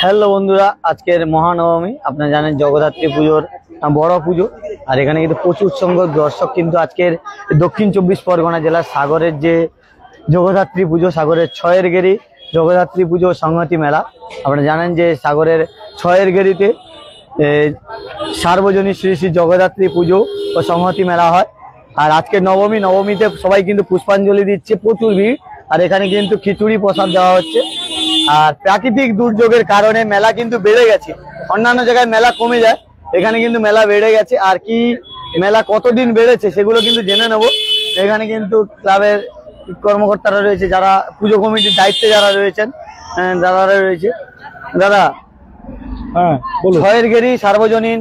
Hello বন্ধুরা, আজকের মহানবমী আপনারা জানেন জগদ্ধাত্রী পুজোর বড় পুজো। আর এখানে কিন্তু প্রচুর সংখ্যক দর্শক কিন্তু আজকের দক্ষিণ 24 পরগনা জেলার সাগরের যে জগদ্ধাত্রী পুজো, সাগরের ছয়ের গেরি জগদ্ধাত্রী পুজো সংহতি মেলা। আপনারা জানেন যে সাগরের ছয়ের গেরিতে সার্বজনীন শ্রী শ্রী জগদ্ধাত্রী পুজো ও সংহতি মেলা হয়। আর আজকে নবমীতে সবাই কিন্তু পুষ্পাঞ্জলি দিচ্ছে, প্রচুর ভিড়। আর এখানে কিন্তু খিচুড়ি প্রসাদ দেওয়া হচ্ছে। আর প্রাকৃতিক দুর্যোগের কারণে মেলা কিন্তু বেড়ে গেছে, অন্যান্য জায়গায় মেলা কমে যায়, এখানে কিন্তু মেলা বেড়ে গেছে। আর কি মেলা কতদিন বেড়েছে সেগুলো কিন্তু জেনে নেব। এখানে কিন্তু ক্লাবের কর্মকর্তারা রয়েছে, যারা পুজো কমিটির দায়িত্বে যারা রয়েছেন দাদারা রয়েছে। দাদা, ছয়ের গেরি সার্বজনীন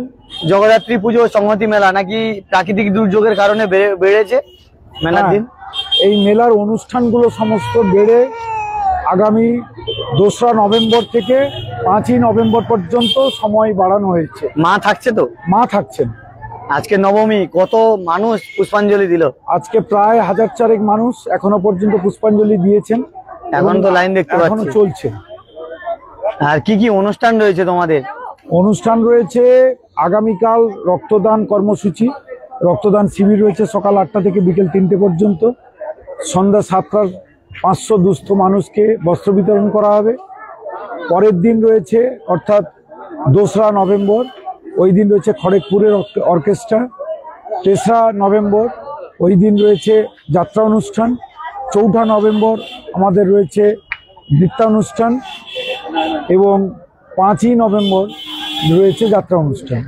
জগদ্ধাত্রী পুজো সংহতি মেলা নাকি প্রাকৃতিক দুর্যোগের কারণে বেড়েছে মেলার দিন? এই মেলার অনুষ্ঠানগুলো সমস্ত বেড়ে আগামী 2রা নভেম্বর থেকে 5ই নভেম্বর পর্যন্ত সময় বাড়ানো হয়েছে। মা থাকছে তো? মা থাকছেন। আজকে নবমী, কত মানুষ পুষ্পাঞ্জলি দিল? আজকে প্রায় 1000 মানুষ এখনো পর্যন্ত পুষ্পাঞ্জলি দিয়েছেন। এখন তো লাইন দেখতে পাচ্ছি, এখনো চলছে। আর কি কি অনুষ্ঠান রয়েছে তোমাদের? অনুষ্ঠান রয়েছে আগামীকাল রক্তদান কর্মসূচি, রক্তদান শিবির রয়েছে সকাল 8টা থেকে বিকেল 3টে পর্যন্ত। সন্ধ্যা 7টার 500 দুস্থ মানুষকে বস্ত্র বিতরণ করা হবে। পরের দিন রয়েছে অর্থাৎ 2রা নভেম্বর, ওই দিন রয়েছে খড়গপুরের অর্কেস্ট্রা। 3রা নভেম্বর ওই দিন রয়েছে যাত্রা অনুষ্ঠান। 4ঠা নভেম্বর আমাদের রয়েছে নৃত্যানুষ্ঠান এবং 5ই নভেম্বর রয়েছে যাত্রা অনুষ্ঠান।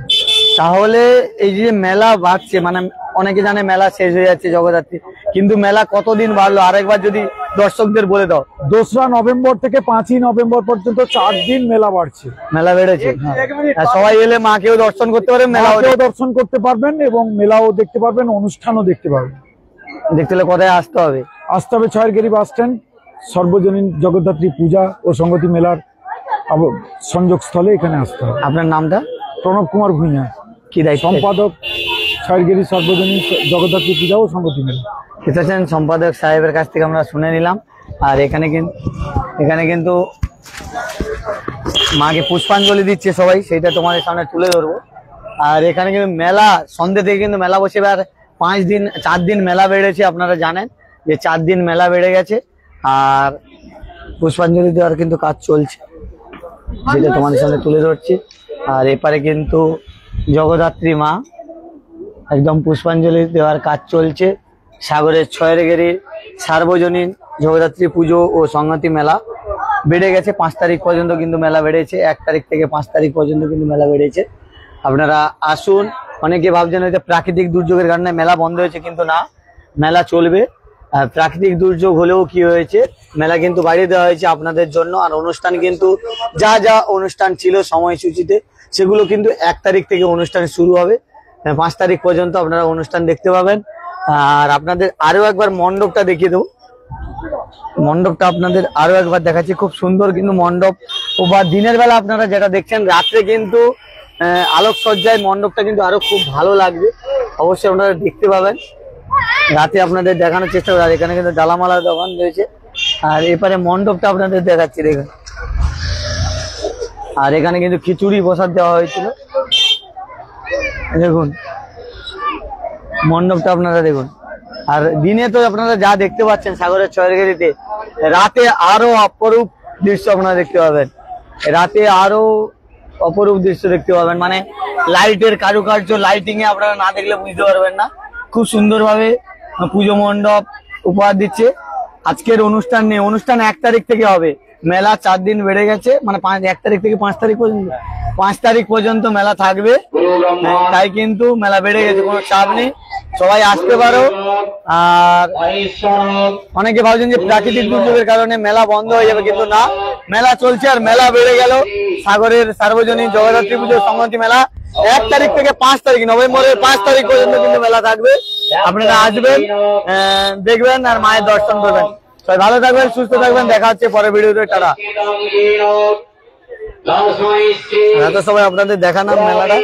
তাহলে এই যে মেলা বাড়ছে, মানে অনেকে জানে মেলা শেষ হয়ে যাচ্ছে জগদ্ধাত্রী, কিন্তু মেলা কতদিন বাড়লো আরেকবার যদি দর্শকদের বলে দাও। 2রা নভেম্বর থেকে 5ই নভেম্বর পর্যন্ত 4 দিন মেলা বাড়ছে, মেলা বেড়েছে। আর সবাই এলে মাকেও দর্শন করতে পারবেন, মেলাও দর্শন করতে পারবেন এবং মেলাও দেখতে পারবেন, অনুষ্ঠানও দেখতে পারবেন। দেখতে হলে কোথায় আসতে হবে? আসতে হবে ছয়ের গেরি বাস স্ট্যান্ড, সর্বজনীন জগদ্ধাত্রী পূজা ও সংগতি মেলার সংযোগ স্থলে এখানে আসতে হবে। আপনার নামটা? প্রণব কুমার ভূঁইয়া, কি দায়িত্ব? সম্পাদক ছয়ের গেরি সর্বজনীন জগদ্ধাত্রী পূজা ও সংগতি মেলা। এসেছেন সম্পাদক সাহেবের কাছ থেকে আমরা শুনে নিলাম। আর এখানে কিন্তু মাকে পুষ্পাঞ্জলি দিচ্ছে সবাই, সেইটা তোমাদের সামনে তুলে ধরবো। আর এখানে কিন্তু মেলা সন্ধ্যে থেকে কিন্তু মেলা বসে, আর 4 দিন মেলা বেড়েছে। আপনারা জানেন যে 4 দিন মেলা বেড়ে গেছে। আর পুষ্পাঞ্জলি দেওয়ার কিন্তু কাজ চলছে, যেটা তোমাদের সামনে তুলে ধরছি। আর এপারে কিন্তু জগদ্ধাত্রী মা, একদম পুষ্পাঞ্জলি দেওয়ার কাজ চলছে। সাগরের ছয়ের গেরি সার্বজনীন জগদ্ধাত্রী পুজো ও সংহতি মেলা বেড়ে গেছে। 5 তারিখ পর্যন্ত কিন্তু মেলা বেড়েছে, 1 তারিখ থেকে 5 তারিখ পর্যন্ত কিন্তু মেলা বেড়েছে। আপনারা আসুন। অনেকে ভাবছেন হয়তো প্রাকৃতিক দুর্যোগের কারণে মেলা বন্ধ হয়েছে, কিন্তু না, মেলা চলবে। প্রাকৃতিক দুর্যোগ হলেও কি হয়েছে, মেলা কিন্তু বাড়িয়ে দেওয়া হয়েছে আপনাদের জন্য। আর অনুষ্ঠান কিন্তু যা যা অনুষ্ঠান ছিল সময়সূচিতে, সেগুলো কিন্তু 1 তারিখ থেকে অনুষ্ঠান শুরু হবে, 5 তারিখ পর্যন্ত আপনারা অনুষ্ঠান দেখতে পাবেন। আর আপনাদের আরো একবার মণ্ডপটা দেখিয়ে দেবো। মণ্ডপটা আপনাদের আরো একবার দেখাচ্ছি, খুব সুন্দর কিন্তু মণ্ডপ। ও বা দিনের বেলা আপনারা যেটা দেখছেন, রাত্রে কিন্তু আলোকসজ্জায় মণ্ডপটা কিন্তু আরো খুব ভালো লাগবে, অবশ্যই আপনারা দেখতে পাবেন। রাতে আপনাদের দেখানোর চেষ্টা করি। আর এখানে কিন্তু ডালামালার দোকান রয়েছে। আর এপারে মণ্ডপটা আপনাদের দেখাচ্ছি, দেখুন। আর এখানে কিন্তু খিচুড়ি প্রসাদ দেওয়া হয়েছিল, দেখুন মণ্ডপটা আপনারা দেখুন। আর দিনে তো আপনারা যা দেখতে পাচ্ছেন সাগরের ছয়ের গেরিতে, রাতে আরো অপরূপ দৃশ্য আপনারা দেখতে পাবেন। রাতে আরো অপরূপ দৃশ্য দেখতে পাবেন, মানে লাইটের কারুকার্য, লাইটিং এ আপনারা না দেখলে বুঝতে পারবেন না। খুব সুন্দরভাবে পুজো মণ্ডপ উপহার দিচ্ছে। আজকের অনুষ্ঠান নেই, অনুষ্ঠান 1 তারিখ থেকে হবে। মেলা 4 দিন বেড়ে গেছে, মানে 1 তারিখ থেকে 5 তারিখ পর্যন্ত, 5 তারিখ পর্যন্ত মেলা থাকবে। তাই কিন্তু মেলা বেড়ে গেছে, কোনো চাপ নেই, সবাই আসতে পারো। আর অনেকে ভাবছেন যে প্রাকৃতিক দুর্যোগের কারণে মেলা বন্ধ হয়ে যাবে, কিন্তু না, মেলা চলছে। আর মেলা বেড়ে গেল। সাগরের সার্বজনীন জগদ্ধাত্রী পুজো সংহতি মেলা 1 তারিখ থেকে 5 তারিখ, নভেম্বরের 5 তারিখ পর্যন্ত কিন্তু মেলা থাকবে। আপনারা আসবেন, দেখবেন আর মায়ের দর্শন করবেন। সবাই ভালো থাকবেন, সুস্থ থাকবেন, দেখা হচ্ছে পরের ভিডিওতে। টাটা। এত সময় আপনাদের দেখালাম মেলাটা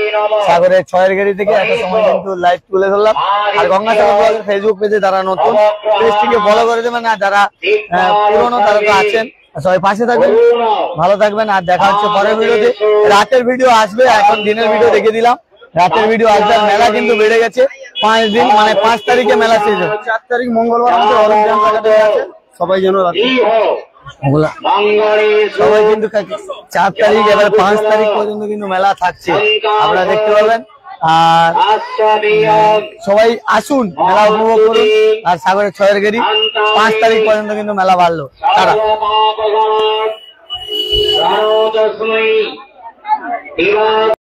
সাগরের ছয়ের গেরি থেকে, এত সময় কিন্তু লাইভ তুলে ধরলাম। আর গঙ্গাসাগর ফেসবুক পেজে যারা নতুন, পেজটিকে ফলো করে দেবেন। আর যারা পুরনো তারা তো আছেন, সবাই পাশে থাকবেন, ভালো থাকবেন, আর দেখা হচ্ছে পরের ভিডিওতে। রাতের ভিডিও আসবে, এখন দিনের ভিডিও দেখে দিলাম, রাতের ভিডিও আসবে। আর মেলা কিন্তু বেড়ে গেছে 5 দিন, মানে 5 তারিখে মেলা শেষ হবে। 4 তারিখ মঙ্গলবার আমাদের অরবিন্দ জায়গাতে আছে, সবাই যেন ওগুলা সবাই কিন্তু 4 তারিখ এবার 5 তারিখ পর্যন্ত কিন্তু মেলা থাকছে, আপনারা দেখতে পাবেন। আর সবাই আসুন, মেলা উপভোগ করুন। আর সাগরের 6 গেরি 5 তারিখ পর্যন্ত কিন্তু মেলা বাড়লো। তারা